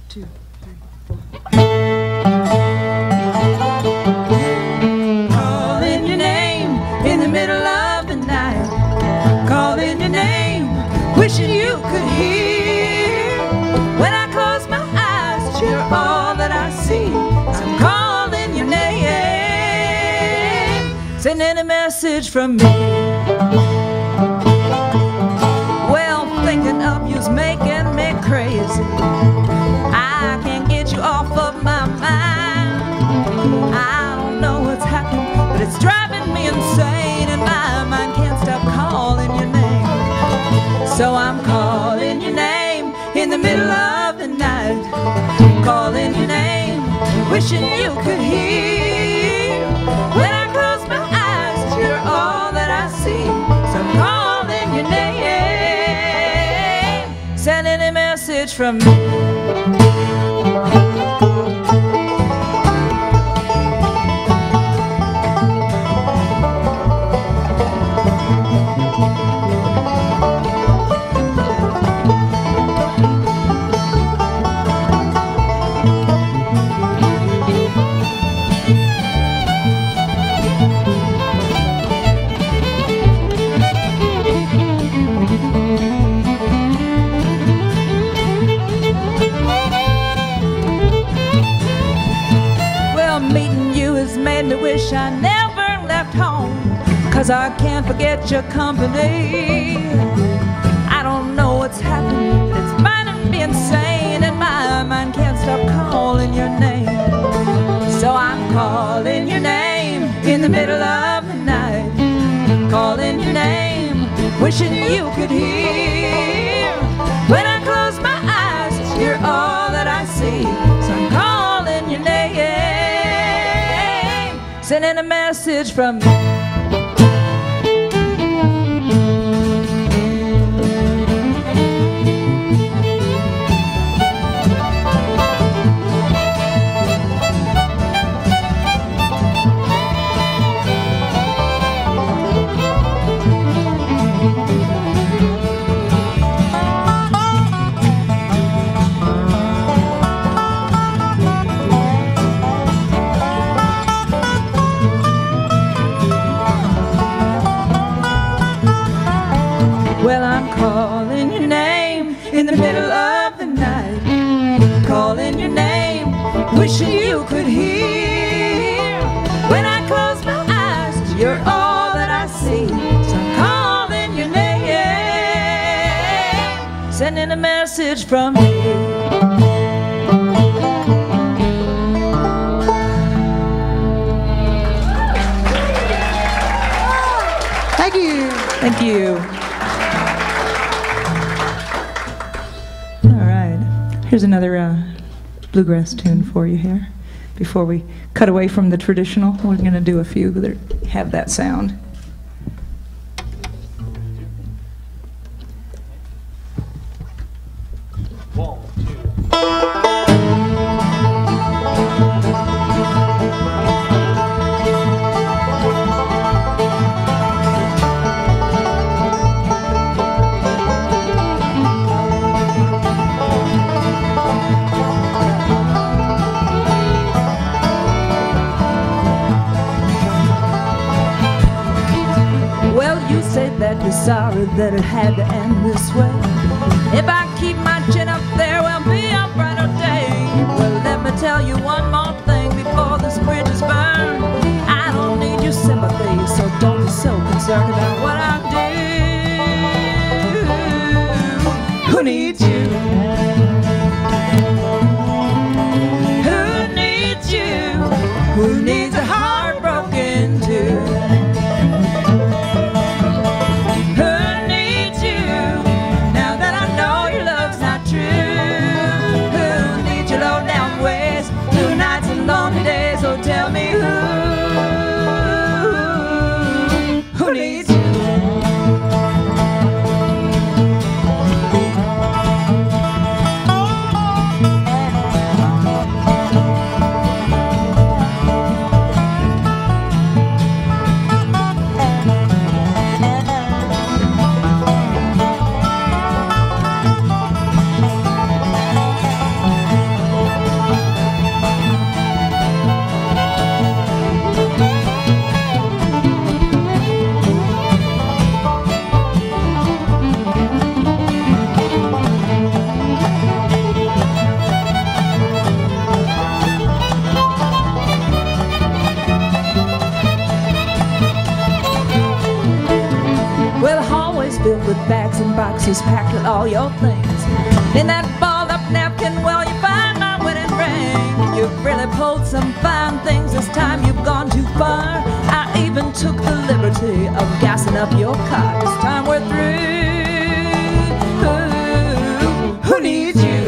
2, 3, 4. Calling your name in the middle of the night. Calling your name, wishing you could hear. When I close my eyes, you're all that I see. I'm calling your name, sending a message from me. Well, thinking of you's making me crazy. I can't get you off of my mind. I don't know what's happening, but it's driving me insane, and my mind can't stop calling your name. So I'm calling your name in the middle of the night. Calling your name, wishing you could hear. When I close my eyes, you're all that I see. So I'm calling your name, sending a message from me. Wish I never left home, 'cause I can't forget your company. I don't know what's happening, but it's driving me insane, and my mind can't stop calling your name. So I'm calling your name in the middle of the night. Calling your name, wishing you could hear. When I close my eyes, you're all that I see. So I'm calling your name, sending a message from me. Well, I'm calling your name in the middle of the night. Calling your name, wishing you could hear. When I close my eyes, you're all that I see. So I'm calling your name, sending a message from me. Thank you. Thank you. Here's another bluegrass tune for you here. Before we cut away from the traditional, we're going to do a few that have that sound. You're sorry that it had to end this way. If I keep my chin up, there will be a brighter day. Well, let me tell you one more thing before this bridge is burned. I don't need your sympathy, so don't be so concerned about what I do. Who needs you? Who needs you? Who needs a heart broken too? Now boxes packed with all your things. In that balled up napkin, well, you find my wedding ring. You've really pulled some fine things. This time you've gone too far. I even took the liberty of gassing up your car. This time we're through. Who needs you?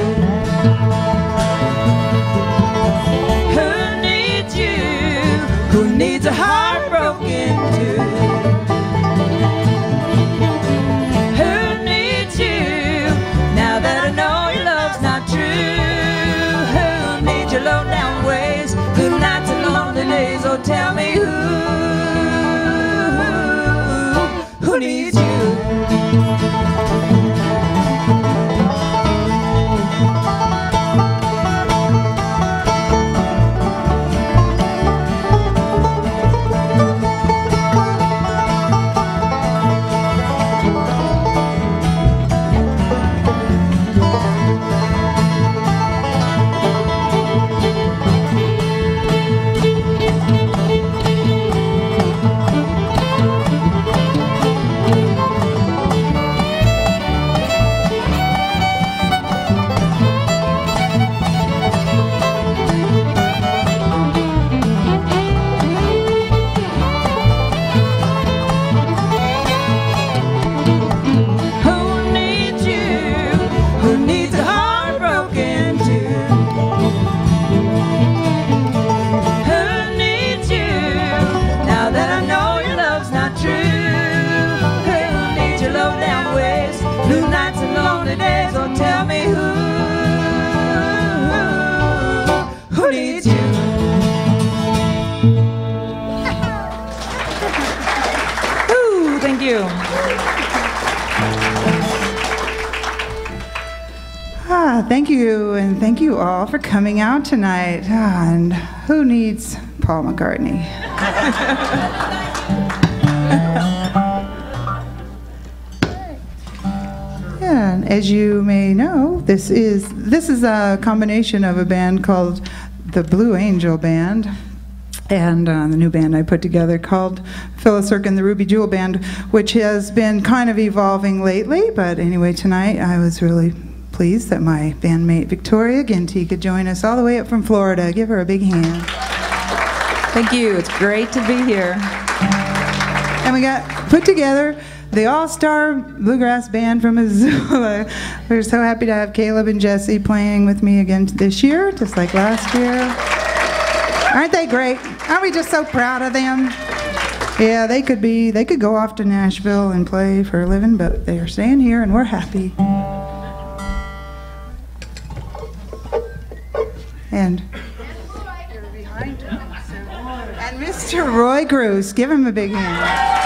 Who needs you? Who needs a heart broken too? Who needs you? Now that I know your love's not true. Who needs your low down ways? Good nights and lonely days. Oh, tell me who needs you? Thank you, and thank you all for coming out tonight. And who needs Paul McCartney? Yeah, and as you may know, this is a combination of a band called the Blue Angel Band and the new band I put together called Phyllis Cirque and the Ruby Jewel Band, which has been kind of evolving lately. But anyway, tonight I was really pleased that my bandmate Victoria Ginty could join us all the way up from Florida. Give her a big hand. Thank you. It's great to be here. And we got put together the all-star bluegrass band from Missoula. We're so happy to have Caleb and Jesse playing with me again this year, just like last year. Aren't they great? Aren't we just so proud of them? Yeah, they could go off to Nashville and play for a living, but they are staying here and we're happy. And Mr. Roy Gruss, give him a big hand.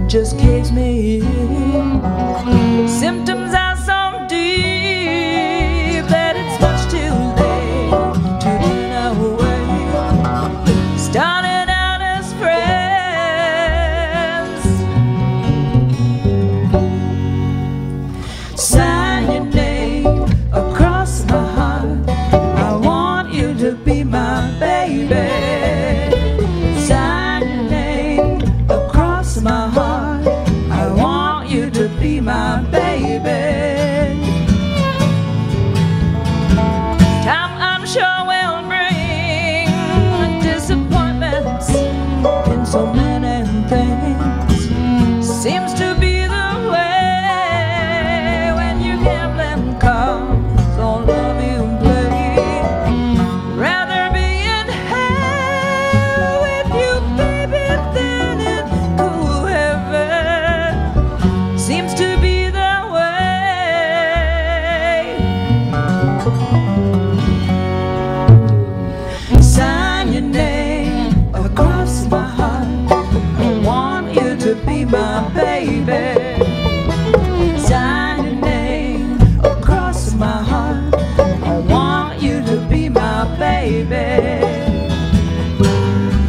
Just case me in. Symptoms are so deep that it's much too late to turn away. Started out as friends. Sign your name across my heart. baby.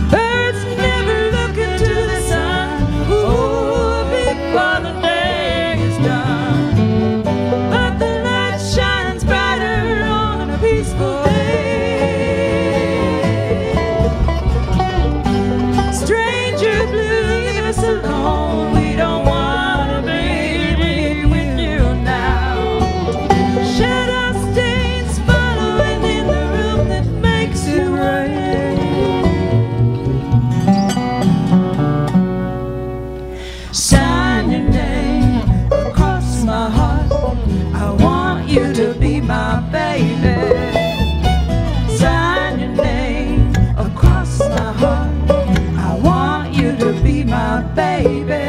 Birds never look into the sun, oh, before the day is done. But the light shines brighter on a peaceful day. Stranger blue, leave us alone. We don't want to be with you now. Shadow stains following in the room that makes it rain. Sign your name across my heart. I want you to be my baby. Sign your name across my heart. I want you to be my baby.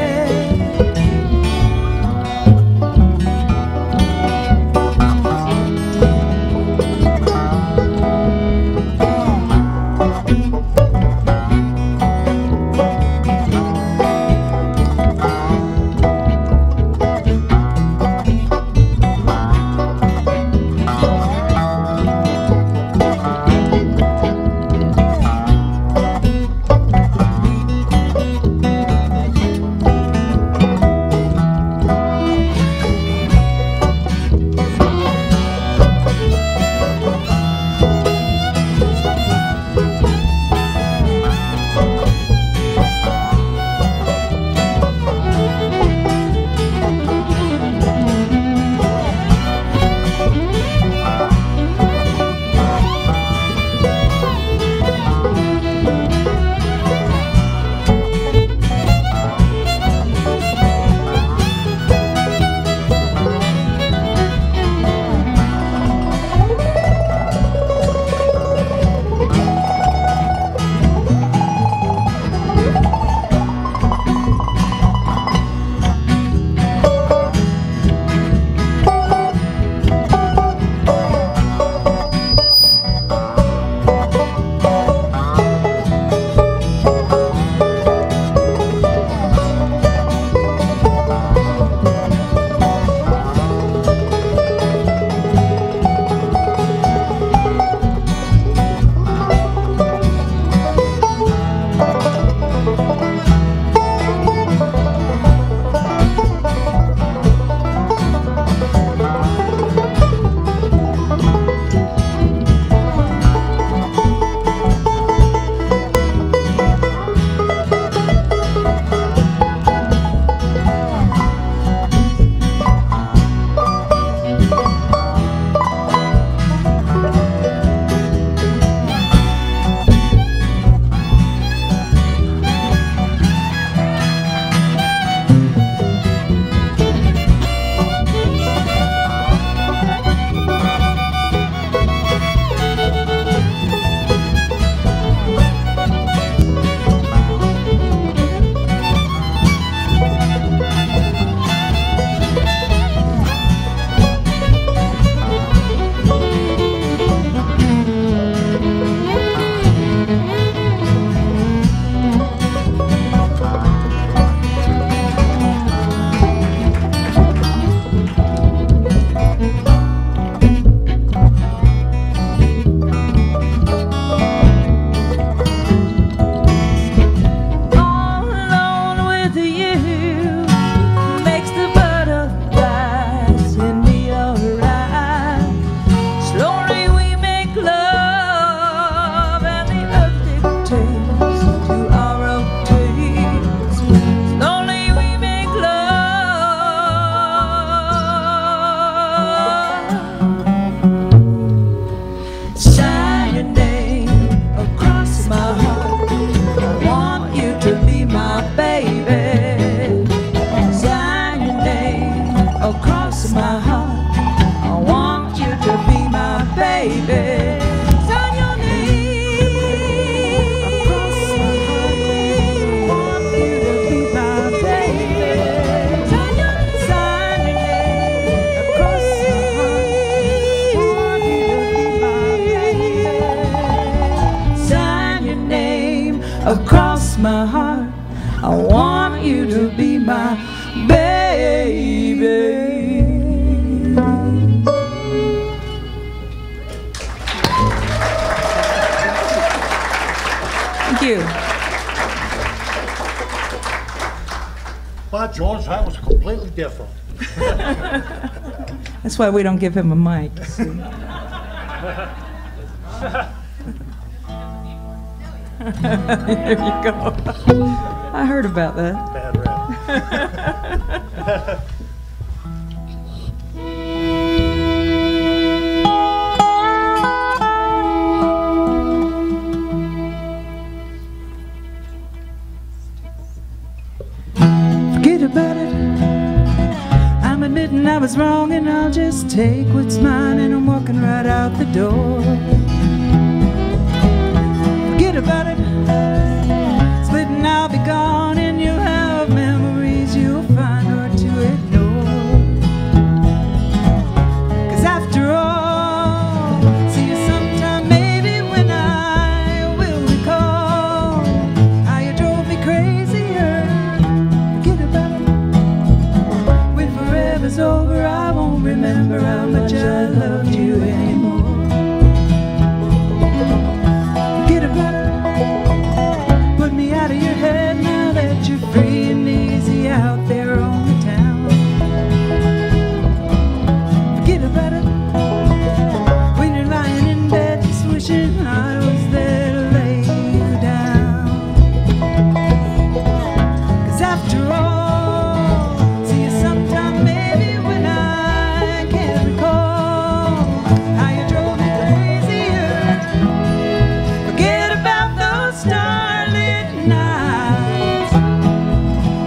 across my heart. I want you to be my baby. you. But George, that was completely different. That's why we don't give him a mic. See? There you go. I heard about that. Bad rap. Forget about it. I'm admitting I was wrong, and I'll just take what's mine, and I'm walking right out the door. Forget about it. Splitting, I'll be gone, and you'll have memories you'll find hard to ignore. 'Cause after all, see you sometime maybe when I will recall how you drove me crazier. Forget about it. When forever's over, I won't remember how much I loved you anymore. Forget about it. Put me out of your head now that you're free and easy out there on the town. Forget about it. When you're lying in bed just wishing I was there to lay you down. 'Cause after all, see you sometime maybe when I can't recall how you drove me crazier. Forget about those starlit nights.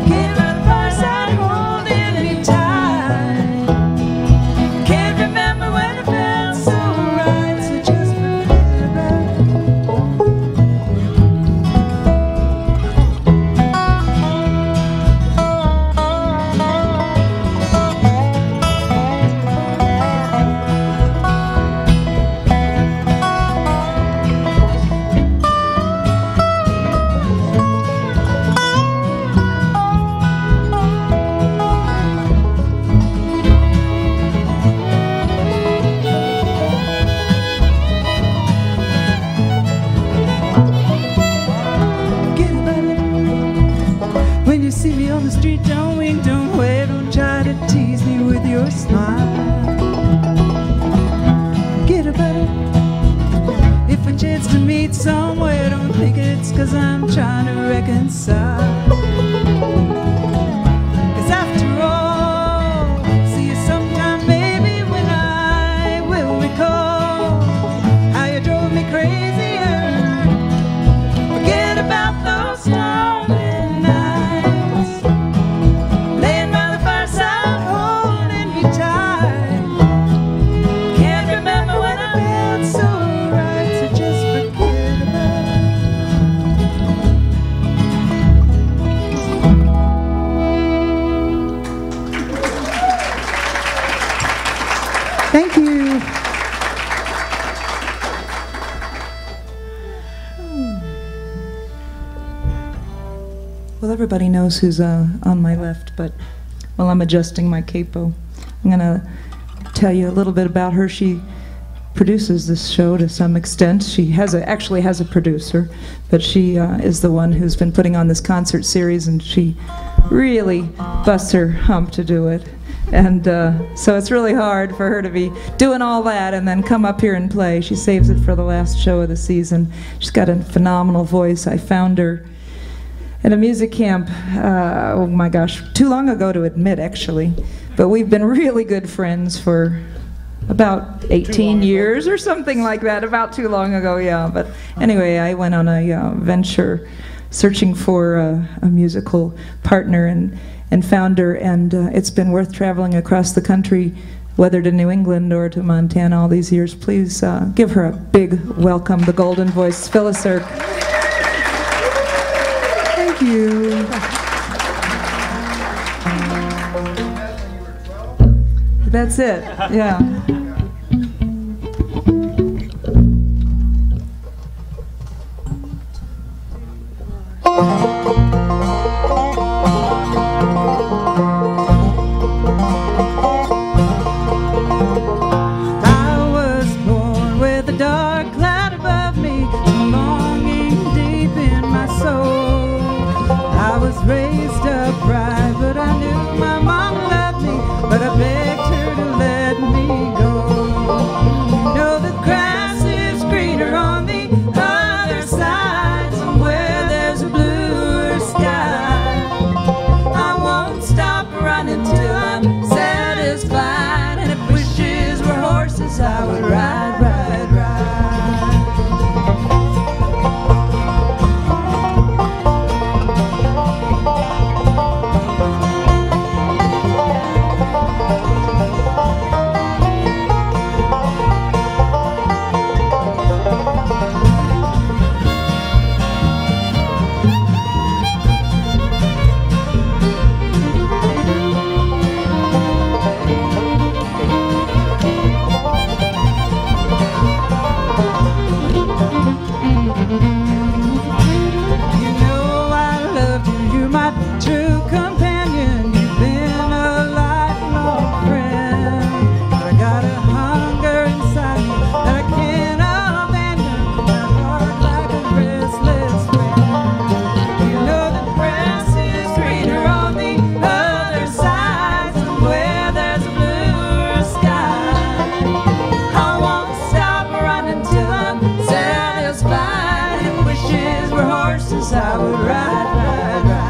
Can't run the fireside holding me tight. Can't remember when it felt so right, so just forget about it. Forget about it. When you see me on the street, don't wink, don't wave, don't try to tease me with your smile. Forget about it. If a chance to meet somewhere, don't think it's 'cause I'm trying to reconcile. 'Cause after all, see you sometime maybe when I will recall how you drove me crazier. Forget about those starlit nights. Laying by the fireside holding me tight. Can't remember when I felt so right, so just forget about it. Thank you. Well, everybody knows who's on my left, but while I'm adjusting my capo, I'm going to tell you a little bit about her. She produces this show to some extent. She actually has a producer, but she is the one who's been putting on this concert series, and she really busts her hump to do it. And so it's really hard for her to be doing all that and then come up here and play. She saves it for the last show of the season. She's got a phenomenal voice. I found her at a music camp, oh my gosh, too long ago to admit, actually. But we've been really good friends for about 18 years or something like that, about too long ago, yeah. But anyway, I went on a venture searching for a musical partner and found her, and it's been worth traveling across the country, whether to New England or to Montana all these years. Please give her a big welcome, the golden voice, Phyllis Erk. Thank you. That's it, yeah. I was born with a dark cloud above me, a longing deep in my I knew my mom loved me, but I begged her to let me go. You know the grass is greener on the other side, somewhere there's a bluer sky. I won't stop running till I'm satisfied, and if wishes were horses, I would ride, ride, ride. I would ride, ride, ride.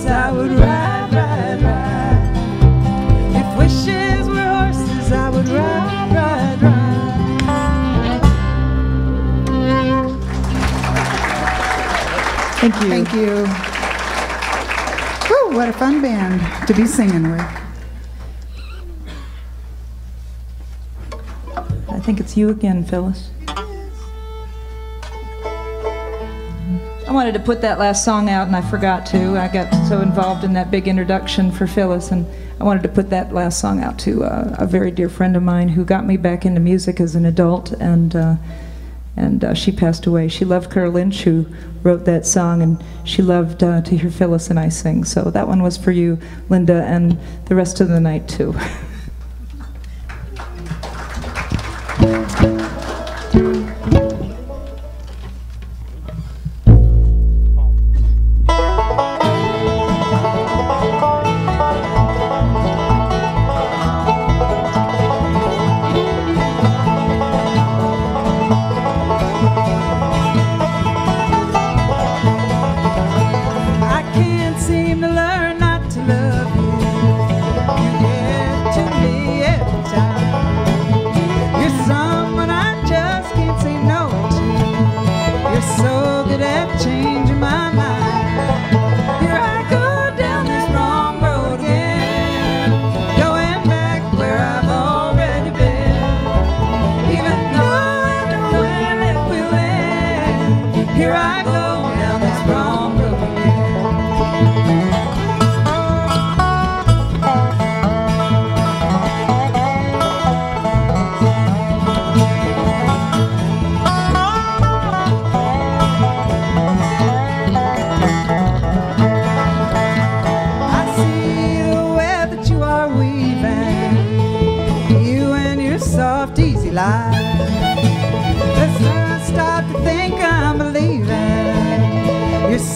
I would ride, ride, ride. If wishes were horses, I would ride, ride, ride. Thank you. Thank you. Woo, what a fun band to be singing with. I think it's you again, Phyllis. I wanted to put that last song out and I forgot to. I got so involved in that big introduction for Phyllis, and I wanted to put that last song out to a very dear friend of mine who got me back into music as an adult, and she passed away. She loved Carol Lynch, who wrote that song, and she loved to hear Phyllis and I sing. So that one was for you, Linda, and the rest of the night too.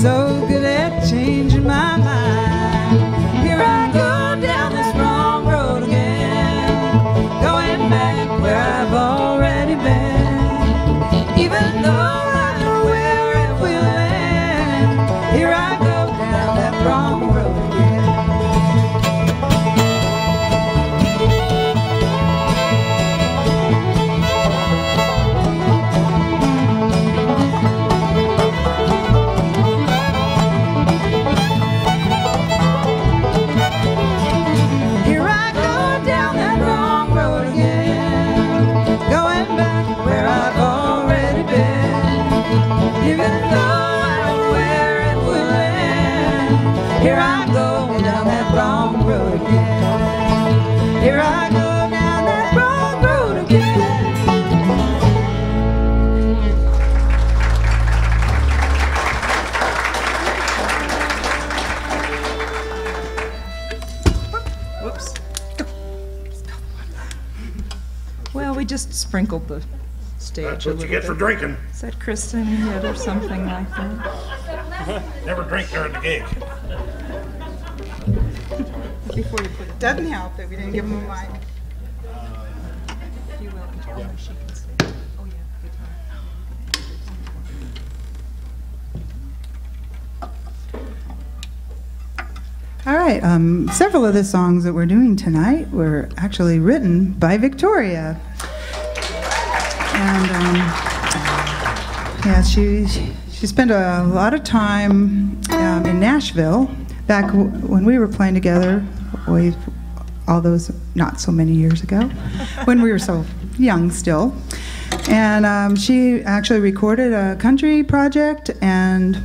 So good at changing my mind. Here I go down this wrong road again, going back where I've already been, even though I know where Well, we just sprinkled the stage. That's a what you little get for bit. drinking. Is that Kristen yet or something like that? Never drink during the gig. Before you put it, Doesn't help that we didn't give him a mic. if you will, and tell her she can sing. Oh yeah, All right, several of the songs that we're doing tonight were actually written by Victoria. And yeah, she spent a lot of time in Nashville back when we were playing together, all those not so many years ago, when we were so young still. And she actually recorded a country project and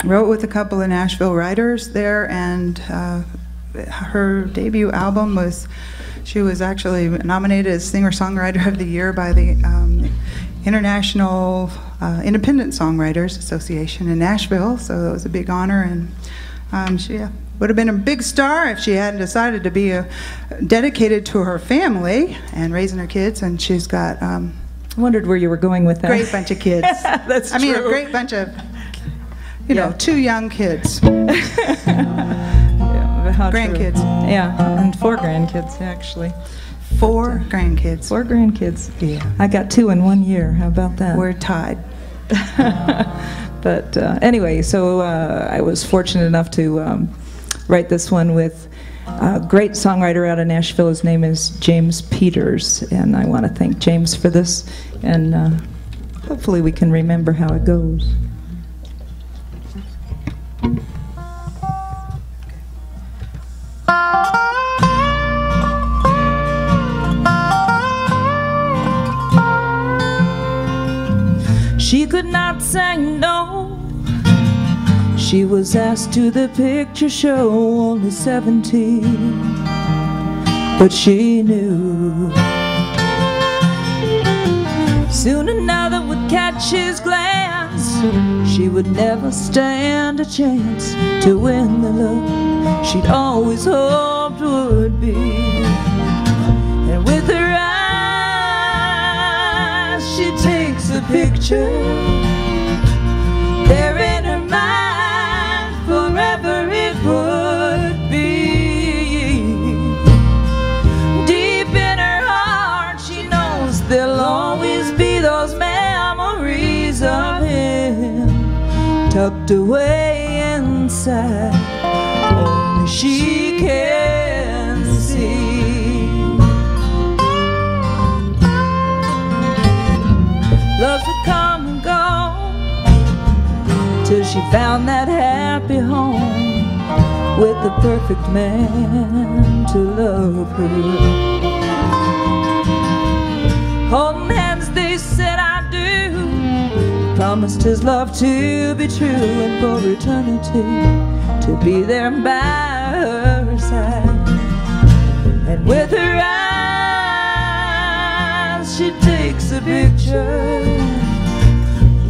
wrote with a couple of Nashville writers there, and her debut album was, she was actually nominated as Singer-Songwriter of the Year by the International Independent Songwriters Association in Nashville, so it was a big honor, and she would have been a big star if she hadn't decided to be dedicated to her family and raising her kids, and she's got I wondered where you were going with that. great bunch of kids. That's I mean, a true. great bunch of, you know, 2 young kids. Yeah, how true. Grandkids. Yeah, and 4 grandkids actually. 4 grandkids. 4 grandkids. Yeah. I got 2 in 1 year. How about that? We're tied. But anyway, so I was fortunate enough to write this one with a great songwriter out of Nashville. His name is James Peters, and I want to thank James for this, and hopefully we can remember how it goes. She could not sing, no. She was asked to the picture show, only 17, but she knew soon another would catch his glance. She would never stand a chance to win the love she'd always hoped would be. And with her eyes she takes a picture there in her mind, forever it would be. Deep in her heart she knows there'll always be those memories of him tucked away inside, only she can see. Loves would come and go till she found that happy home with the perfect man to love her. Holding hands they said I do, promised his love to be true, and for eternity to be there by her side. And with her eyes she takes a picture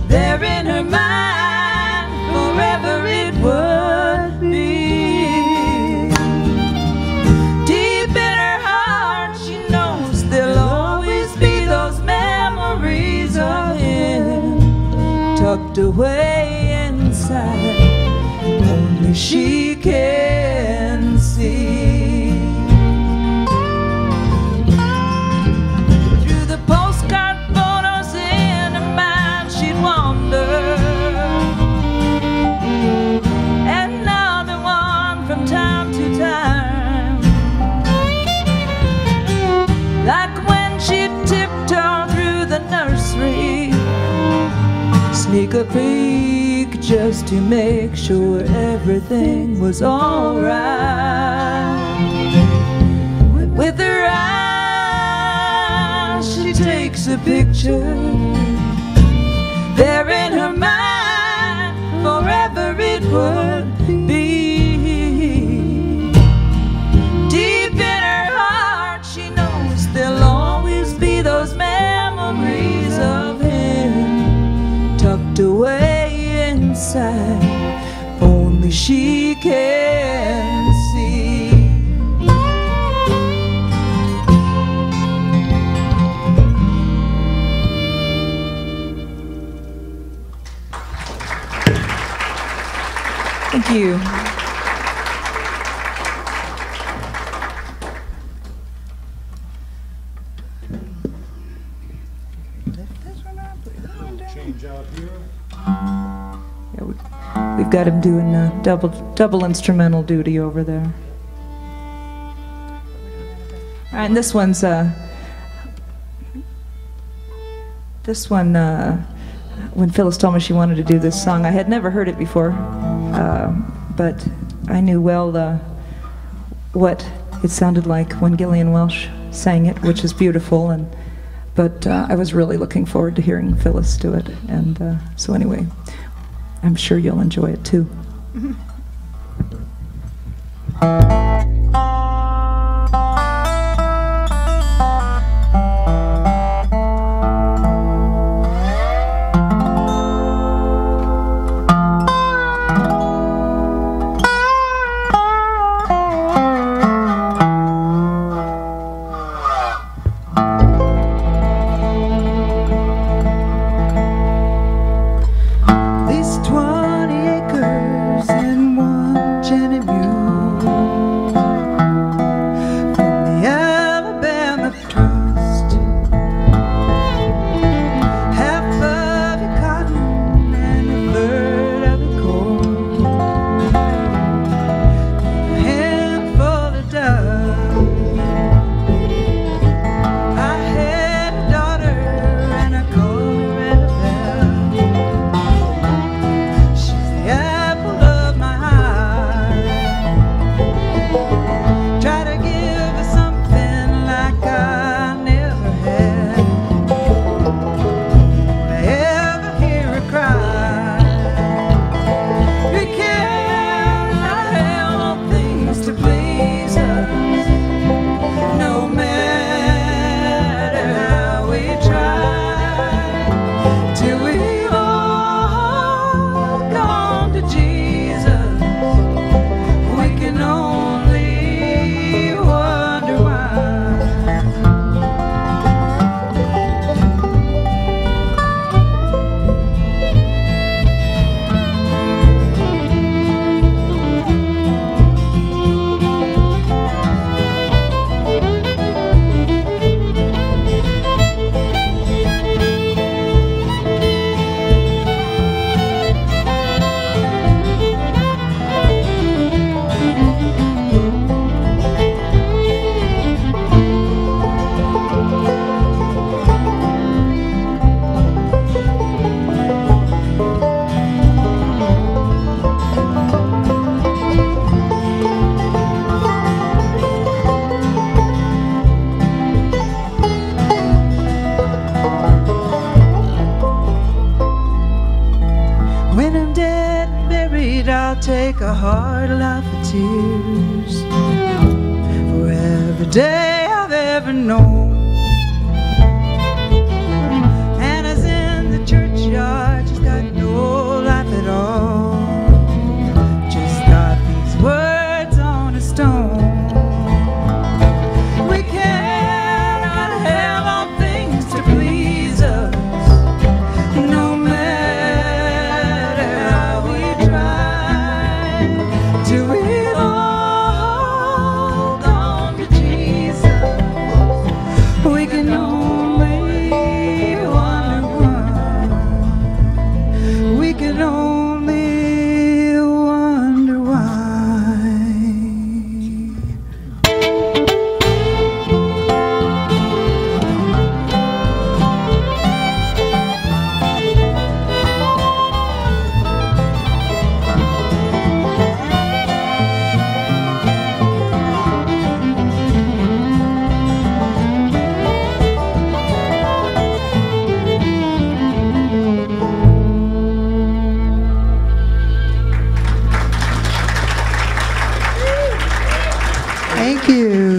there in her mind, forever it would be. Deep in her heart she knows there'll always be those memories of him tucked away inside, only she can see. Through the postcard photos in her mind she'd wander, another one from time to time, like when she'd tiptoe through the nursery, sneak a peek just to make sure everything was alright. With her eyes she takes a picture there in her mind, forever it would be. Deep in her heart she knows there'll always be those memories of him tucked away inside, only she can see. you. Change out here. Yeah, we've got him doing double instrumental duty over there. All right, and this one, when Phyllis told me she wanted to do this song, I had never heard it before, but I knew well what it sounded like when Gillian Welsh sang it, which is beautiful, but I was really looking forward to hearing Phyllis do it, and so anyway, I'm sure you'll enjoy it too. Take a hard lot of tears for every day I've ever known. And as in the churchyard, she's got no life at all, just got these words on a stone. We cannot have all things to please us, no matter how we try. Till we hold on to Jesus, we can only wonder why. We can only wonder why.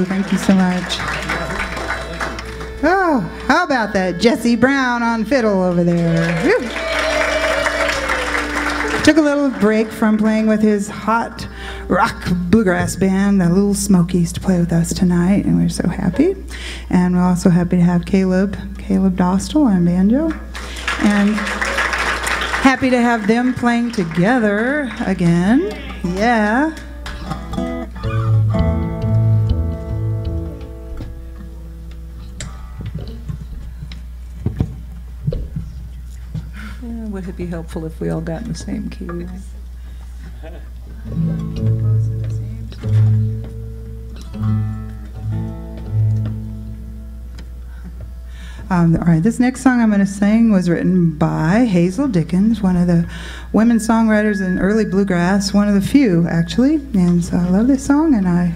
Thank you so much. Oh, how about that Jesse Brown on fiddle over there? Whew. Took a little break from playing with his hot rock bluegrass band, the Little Smokies, to play with us tonight, and we're so happy. And we're also happy to have Caleb Dostal on banjo, and happy to have them playing together again. Yeah. Would it be helpful if we all got in the same key? Right? All right, this next song I'm going to sing was written by Hazel Dickens, one of the women songwriters in early bluegrass, one of the few, actually. And so I love this song, and I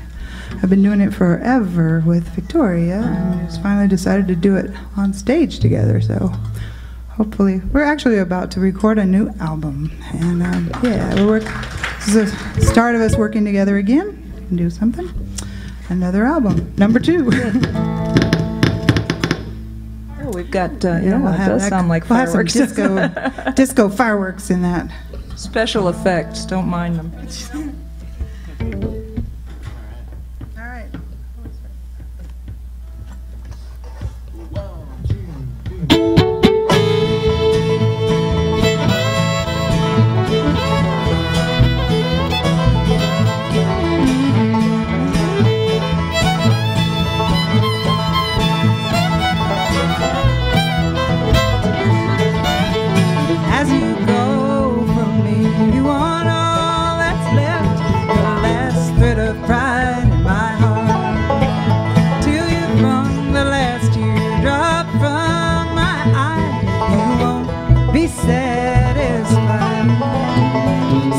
have been doing it forever with Victoria, and we just finally decided to do it on stage together. So hopefully, we're actually about to record a new album. And yeah, this is the start of us working together again and do something. Another album, number 2. We've got, yeah, it does sound like fireworks. We'll have some disco fireworks in that. Special effects, don't mind them. All right. As you go from me, you want all that's left, the last thread of pride in my heart. Till you've wrung the last teardrop from my eye, you won't be satisfied.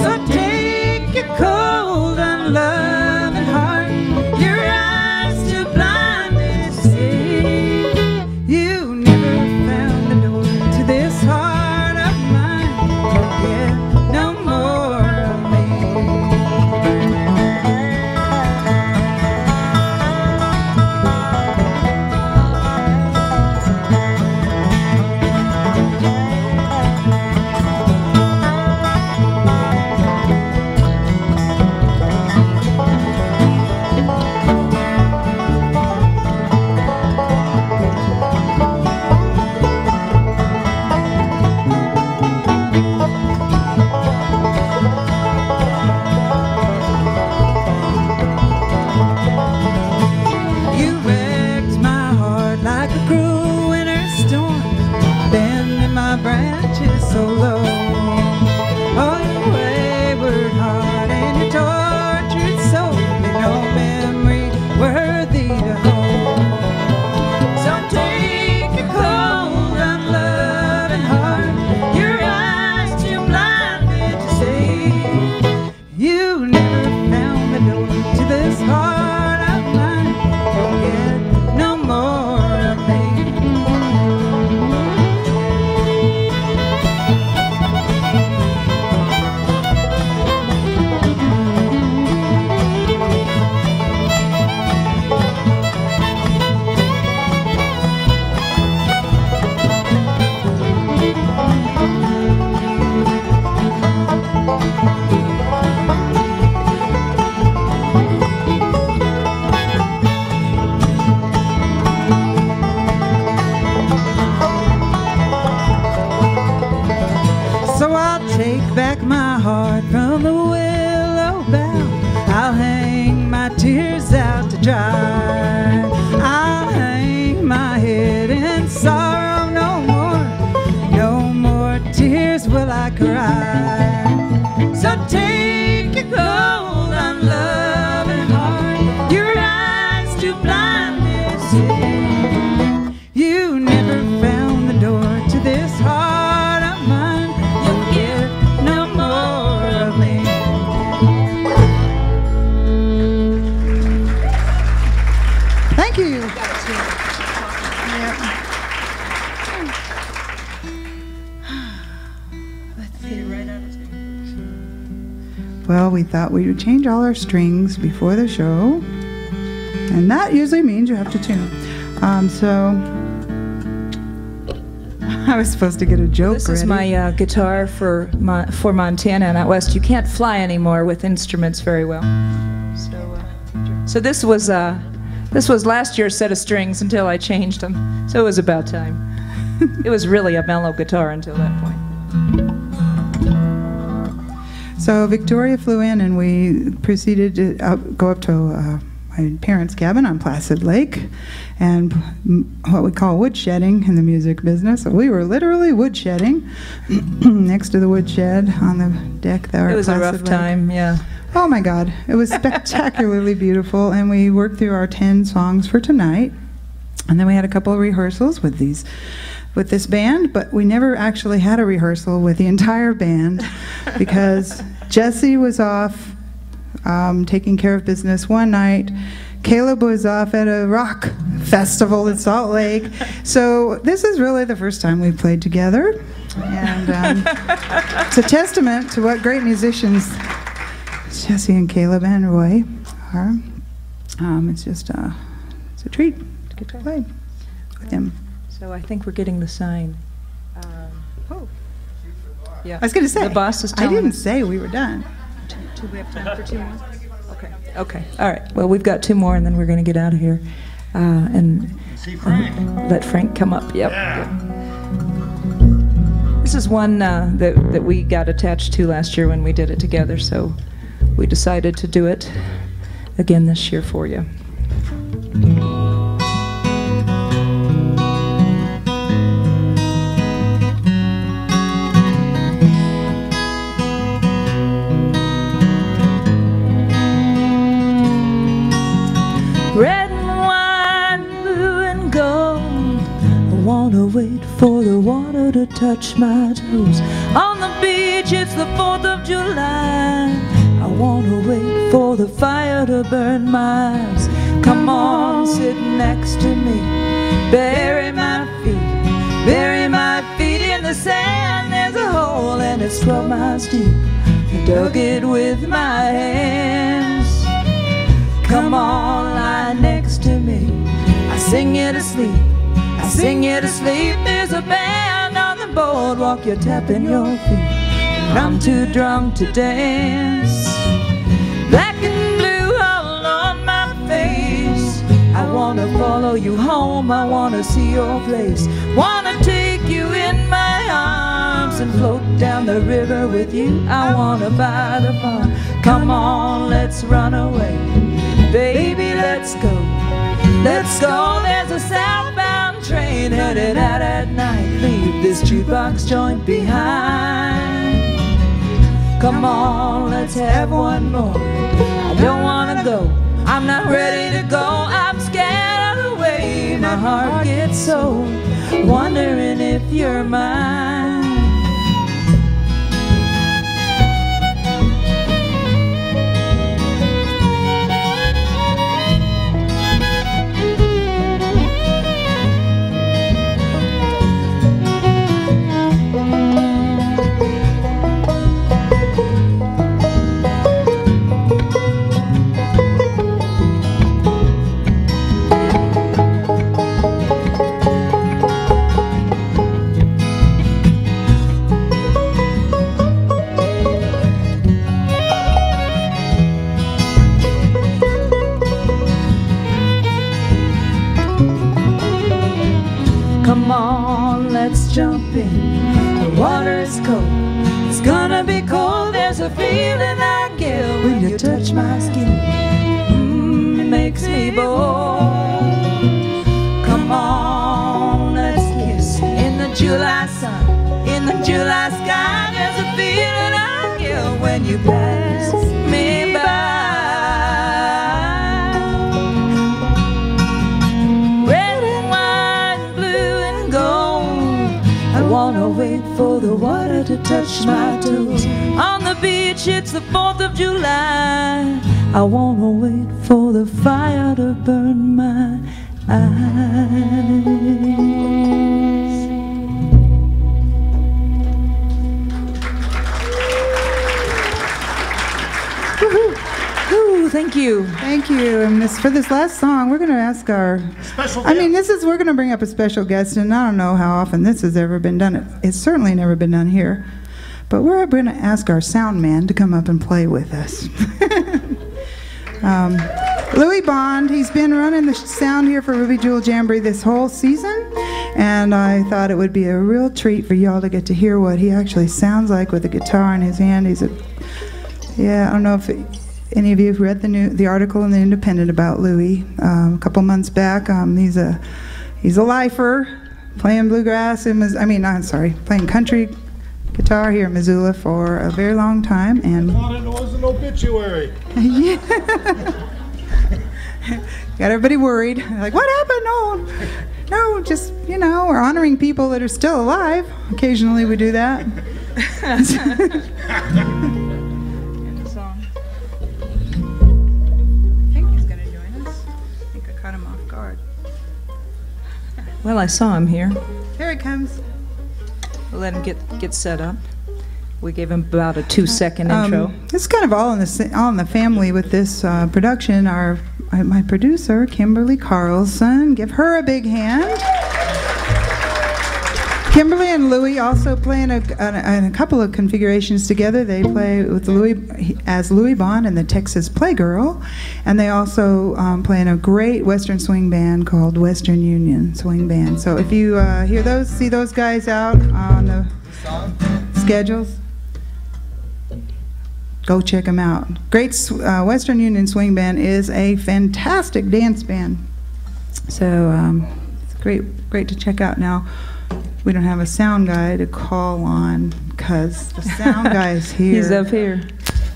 So take your cold, unloving heart, your eyes too blinded to see. You never found the door to this heart. No more of me. So low, oh, you wayward heart and your tortured soul, leave no memory worthy to hold. So take your cold, unloving heart, your eyes too blinded to see. You never found the door to this heart of mine. You'll get no more of me. Take back my heart from the willow bough. I'll hang my tears out to dry. I'll hang my head in sorrow no more. No more tears will I cry. So take your cold, unloving heart, your eyes too blinded to see. You never found the door to this heart of mine. You'll get no more of me. Thank you. Well, we thought we would change all our strings before the show, and that usually means you have to tune. So I was supposed to get a joke This ready. is my guitar for Montana and out west. You can't fly anymore with instruments very well. So this was last year's set of strings until I changed them. So it was about time. It was really a mellow guitar until that point. So Victoria flew in, and we proceeded to go up to my parents' cabin on Placid Lake, and what we call woodshedding in the music business. So we were literally woodshedding next to the woodshed on the deck there. It was a rough time, yeah. Oh my God, it was spectacularly beautiful, and we worked through our 10 songs for tonight, and then we had a couple of rehearsals with this band, but we never actually had a rehearsal with the entire band because Jesse was off taking care of business one night. Caleb was off at a rock festival in Salt Lake. So this is really the first time we've played together, and it's a testament to what great musicians Jesse and Caleb and Roy are. It's just it's a treat to get to play with them. So I think we're getting the sign. Yeah. I was going to say, the boss is telling I didn't us. say we were done. Do we have time for 2 more? Okay. Okay. All right. Well, we've got 2 more, and then we're going to get out of here and See Frank. let Frank come up. Yep. Yeah. Yep. This is one that we got attached to last year when we did it together, so we decided to do it again this year for you. Red and white, blue and gold, I wanna wait for the water to touch my toes. On the beach, it's the 4th of July, I wanna wait for the fire to burn my eyes. Come on, sit next to me, bury my feet in the sand. There's a hole and it's 12 miles deep, I dug it with my hands. Come on, lie next to me, I sing you to sleep, I sing you to sleep. There's a band on the boardwalk, you're tapping your feet, and I'm too drunk to dance. Black and blue all on my face, I wanna follow you home, I wanna see your place, wanna take you in my arms and float down the river with you. I wanna buy the farm. Come on, let's run away, baby, let's go. Let's go, there's a southbound train headed out at night. Leave this jukebox joint behind. Come on, let's have one more. I don't wanna go, I'm not ready to go. I'm scared of the way my heart gets so, wondering if you're mine. Come on, let's jump in. The water is cold, it's gonna be cold. There's a feeling I get when you touch my skin. It makes me bold. Come on, let's kiss in the July sun, in the July sky. There's a feeling I get when you pass me by. I wanna wait for the water to touch my toes. On the beach, it's the 4th of July, I wanna wait for the fire to burn my eyes. Woohoo! Thank you. Thank you. And for this last song, we're going to ask our Special we're going to bring up a special guest, and I don't know how often this has ever been done. It's certainly never been done here. But we're going to ask our sound man to come up and play with us. Louis Bond, he's been running the sound here for Ruby Jewel Jamboree this whole season, and I thought it would be a real treat for y'all to get to hear what he actually sounds like with a guitar in his hand. He's a Yeah, I don't know if any of you have read the article in the Independent about Louis a couple months back. He's a lifer, playing bluegrass playing country guitar here in Missoula for a very long time. And I thought it was an obituary. yeah. Got everybody worried. Like, what happened? No, just, we're honoring people that are still alive. Occasionally we do that. Well, I saw him here. Here he comes. We'll let him get set up. We gave him about a 2-second intro. It's kind of all in the family with this production. My producer, Kimberly Carlson, give her a big hand. Kimberly and Louie also play in a couple of configurations together. They play with Louie as Louie Bond and the Texas Playgirl, and they also play in a great Western swing band called Western Union Swing Band. So if you see those guys out on the schedules, go check them out. Great Western Union Swing Band is a fantastic dance band. So it's great to check out now. We don't have a sound guy to call on because the sound guy is here. He's up here.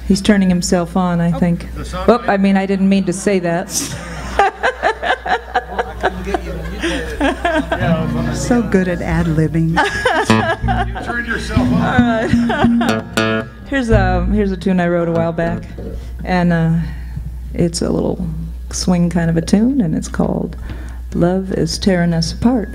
He's turning himself on, I think. Oh, I didn't mean to say that. So good at ad-libbing. You turned yourself on. All right. Here's a tune I wrote a while back, and it's a little swing kind of a tune, and it's called "Love Is Tearing Us Apart."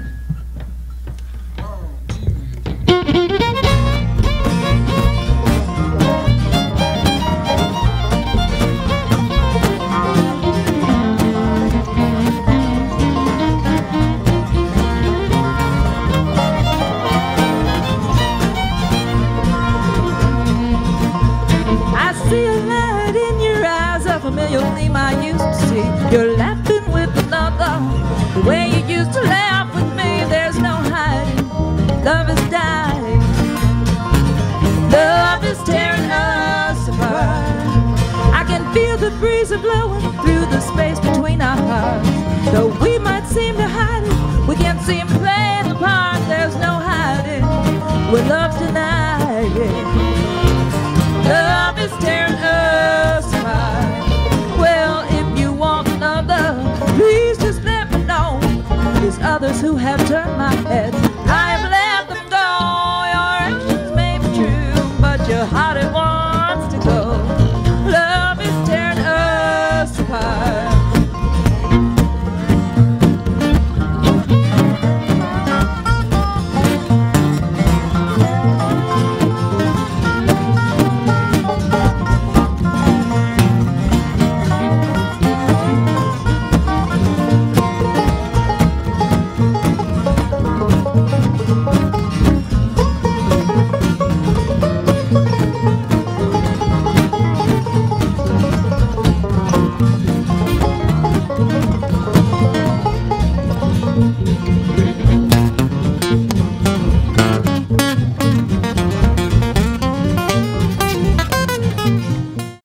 Familiar gleam I used to see. You're laughing with another, the way you used to laugh with me. There's no hiding, love is dying, love is tearing us apart. I can feel the breeze blowing through the space between our hearts. Though we might seem to hide it, we can't seem to play the part. There's no hiding, we're love tonight. Love is tearing us apart. Well, if you want another, please just let me know. There's others who have turned my head. I